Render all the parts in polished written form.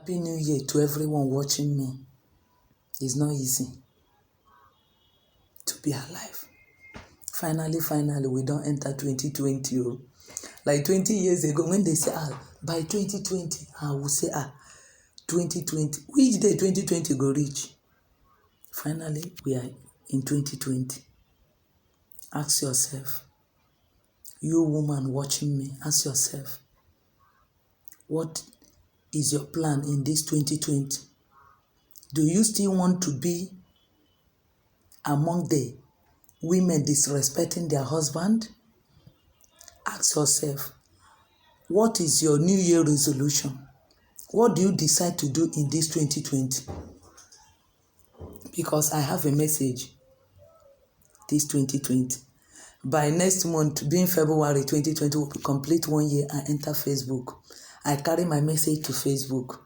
Happy New Year to everyone watching me. It's not easy to be alive. Finally, we don't enter 2020. Like 20 years ago, when they say, by 2020, I will say, 2020. Which day 2020 go reach? Finally, we are in 2020. Ask yourself, you woman watching me, ask yourself, what is your plan in this 2020? Do you still want to be among the women disrespecting their husband? Ask yourself, what is your New Year resolution? What do you decide to do in this 2020? Because I have a message this 2020. By next month, being February 2020, will complete 1 year, I enter Facebook. I carry my message to Facebook.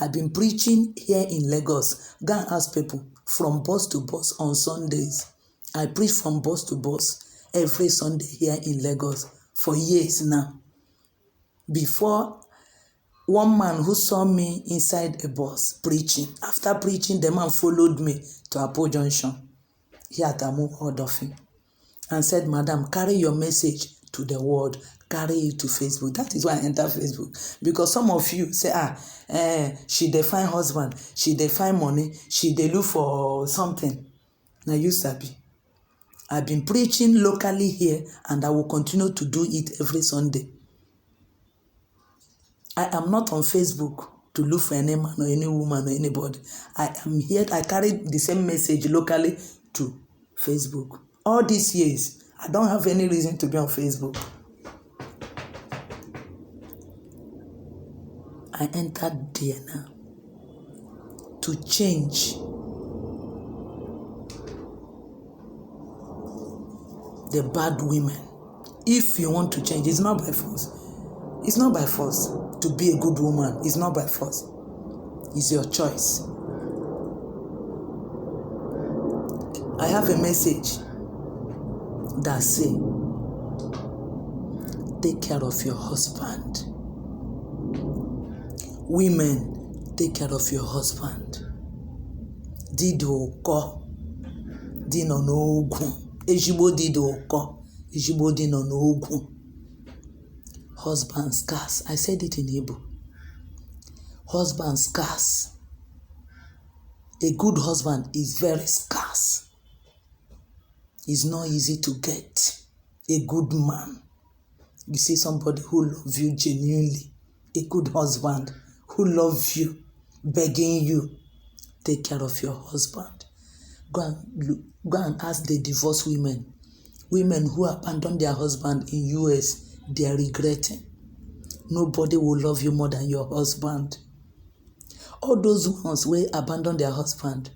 I've been preaching here in Lagos. Go and ask people from bus to bus on Sundays. I preach from bus to bus every Sunday here in Lagos for years now. Before, one man who saw me inside a bus preaching, after preaching, the man followed me to Apo Junction here at Amu Odofin and said, Madam, carry your message to the world. Carry it to Facebook. That is why I enter Facebook. Because some of you say, she dey find husband, she dey find money, she dey look for something. Now you sabi. I've been preaching locally here and I will continue to do it every Sunday. I am not on Facebook to look for any man or any woman or anybody. I am here, I carry the same message locally to Facebook. All these years, I don't have any reason to be on Facebook. I entered there now to change the bad women. If you want to change, it's not by force. It's not by force to be a good woman. It's not by force. It's your choice. I have a message that say, take care of your husband. Women, take care of your husband. Dido ko, dino no ogun. Ejibo dido ko, ejibo dino no ogun. Husband scarce. I said it in Hebrew. Husband scarce. A good husband is very scarce. It's not easy to get a good man. You see somebody who loves you genuinely, a good husband who loves you, begging you, take care of your husband. Go and ask the divorced women who abandoned their husband in US, they are regretting. Nobody will love you more than your husband. All those ones who abandon their husband,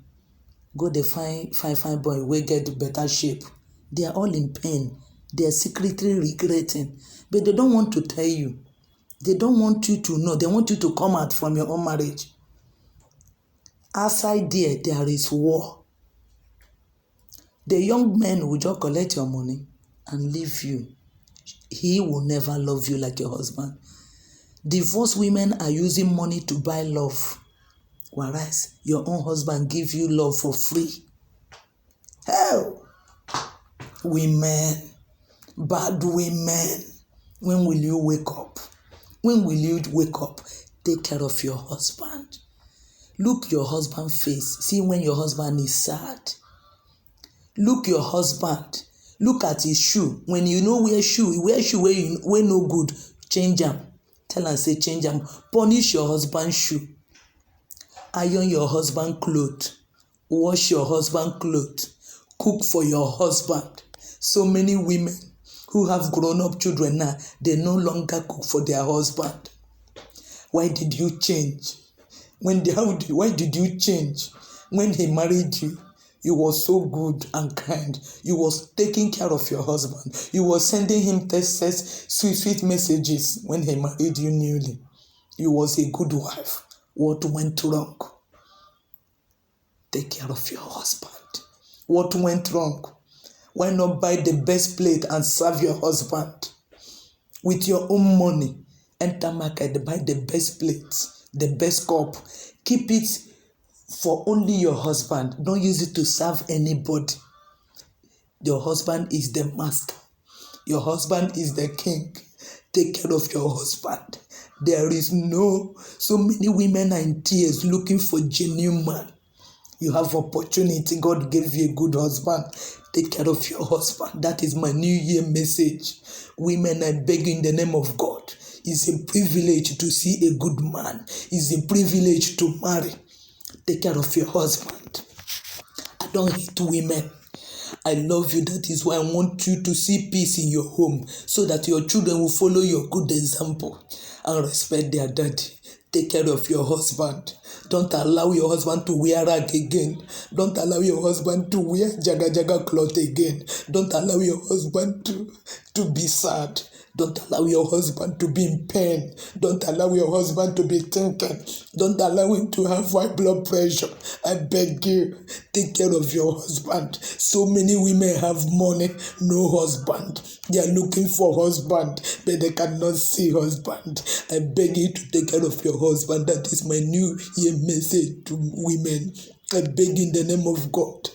go they fine boy, we get better shape. They are all in pain. They are secretly regretting. But they don't want to tell you. They don't want you to know. They want you to come out from your own marriage. Outside there is war. The young man will just collect your money and leave you. He will never love you like your husband. Divorced women are using money to buy love. Whereas your own husband gives you love for free. Hell! Women, bad women, when will you wake up? When will you wake up? Take care of your husband. Look your husband's face. See when your husband is sad. Look your husband. Look at his shoe. When you know wear shoe where no good, change them. Tell and say change them. Punish your husband's shoe. Iron your husband clothes. Wash your husband clothes. Cook for your husband. So many women who have grown-up children now, they no longer cook for their husband. Why did you change? Why did you change? When he married you, you was so good and kind. You was taking care of your husband. You was sending him texts, sweet messages when he married you newly. You was a good wife. What went wrong? Take care of your husband. What went wrong? Why not buy the best plate and serve your husband? With your own money, enter market, buy the best plates The best cup, keep it for only your husband. Don't use it to serve anybody. Your husband is the master. Your husband is the king. Take care of your husband. There is so many women are in tears looking for genuine man. You have opportunity. God gave you a good husband. Take care of your husband. That is my New Year message. Women, I beg you in the name of God. It's a privilege to see a good man. It's a privilege to marry. Take care of your husband. I don't hate women. I love you. That is why I want you to see peace in your home so that your children will follow your good example and respect their daddy. Take care of your husband. Don't allow your husband to wear rag again. Don't allow your husband to wear jaga cloth again. Don't allow your husband to be sad. Don't allow your husband to be in pain. Don't allow your husband to be thinking. Don't allow him to have high blood pressure. I beg you, take care of your husband. So many women have money, no husband. They are looking for husband, but they cannot see husband. I beg you to take care of your husband. That is my New Year message to women. I beg in the name of God.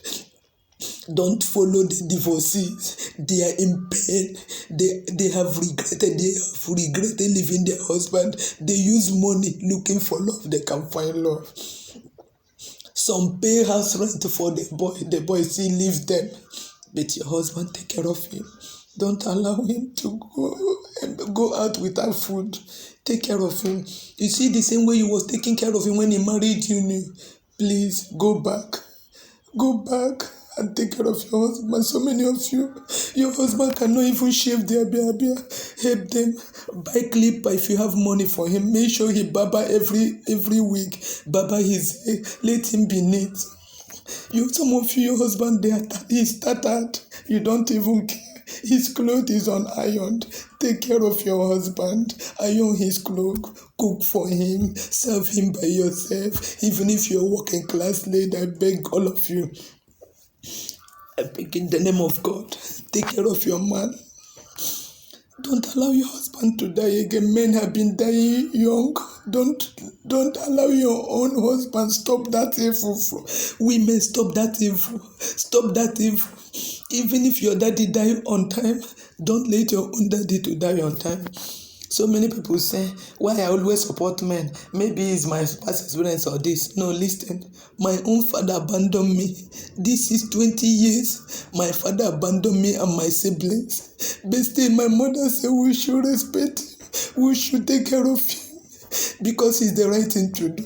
Don't follow the divorcees. They are in pain. They have regretted. They have regretted leaving their husband. They use money looking for love. They can find love. Some pay house rent for the boy. The boy still leave them. But your husband, take care of him. Don't allow him to go out without food. Take care of him. You see, the same way you was taking care of him when he married you. Please go back. Go back and take care of your husband. So many of you, your husband cannot even shave their beard. Help them. Buy clipper if you have money for him. Make sure he barber every week. Barber his hair. Let him be neat. Some of you, your husband, he's tattered. You don't even care. His clothes is unironed. Take care of your husband. Iron his clothes. Cook for him. Serve him by yourself. Even if you're working class lady, I beg all of you. I beg in the name of God. Take care of your man. Don't allow your husband to die again. Men have been dying young. Don't allow your own husband. Stop that evil. Women, stop that evil. Stop that evil. Even if your daddy die on time, don't let your own daddy to die on time. So many people say, why I always support men? Maybe it's my past experience or this. No, listen. My own father abandoned me. This is 20 years. My father abandoned me and my siblings. But still, my mother said we should respect him. We should take care of him. Because it's the right thing to do.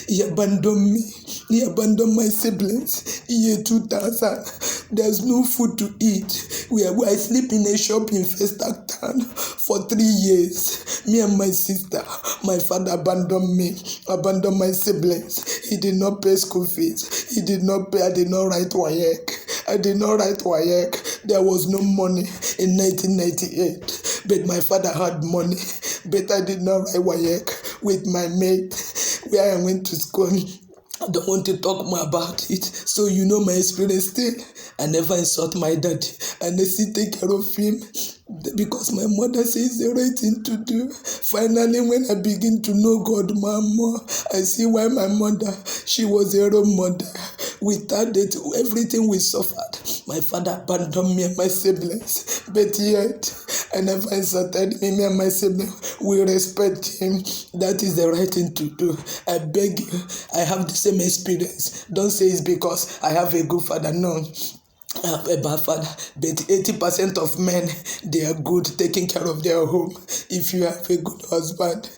He abandoned me. He abandoned my siblings. Year 2000. There's no food to eat. I sleep in a shop in Festac Town for 3 years. Me and my sister. My father abandoned me. Abandoned my siblings. He did not pay school fees. He did not pay. I did not write WAEC. I did not write WAEC. There was no money in 1998. But my father had money. But I did not write WAEC with my mate where I went to school. I don't want to talk more about it. So you know my experience still. I never insult my daddy. I still take care of him because my mother says the right thing to do. Finally, when I begin to know God more, I see why my mother, she was a role model. Without it, everything we suffered. My father abandoned me and my siblings. But yet, I never insulted him. Me and my siblings, we respect him. That is the right thing to do. I beg you, I have the same experience. Don't say it's because I have a good father. No. I have a bad father, but 80% of men, they are good taking care of their home. If you have a good husband,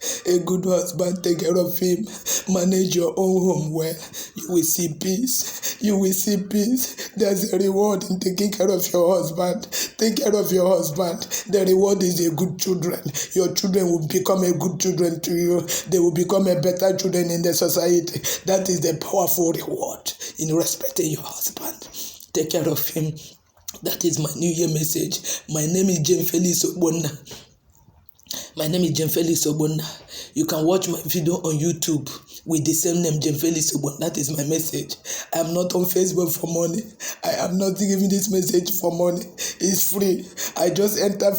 take care of him. Manage your own home well. You will see peace. You will see peace. There's a reward in taking care of your husband. Take care of your husband. The reward is a good children. Your children will become a good children to you. They will become a better children in the society. That is the powerful reward in respecting your husband. Take care of him. That is my New Year message. My name is Felix Ogbonnah. My name is Felix Ogbonnah. You can watch my video on YouTube. with the same name, Jane Felix Ogbonnah. That is my message. I am not on Facebook for money. I am not giving this message for money. It's free. I just entered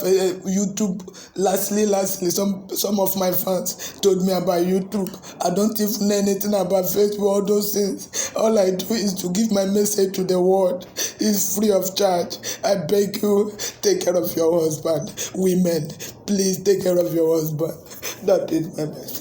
YouTube. Lastly, some of my fans told me about YouTube. I don't even know anything about Facebook, all those things. All I do is to give my message to the world. It's free of charge. I beg you, take care of your husband. Women, please take care of your husband. That is my message.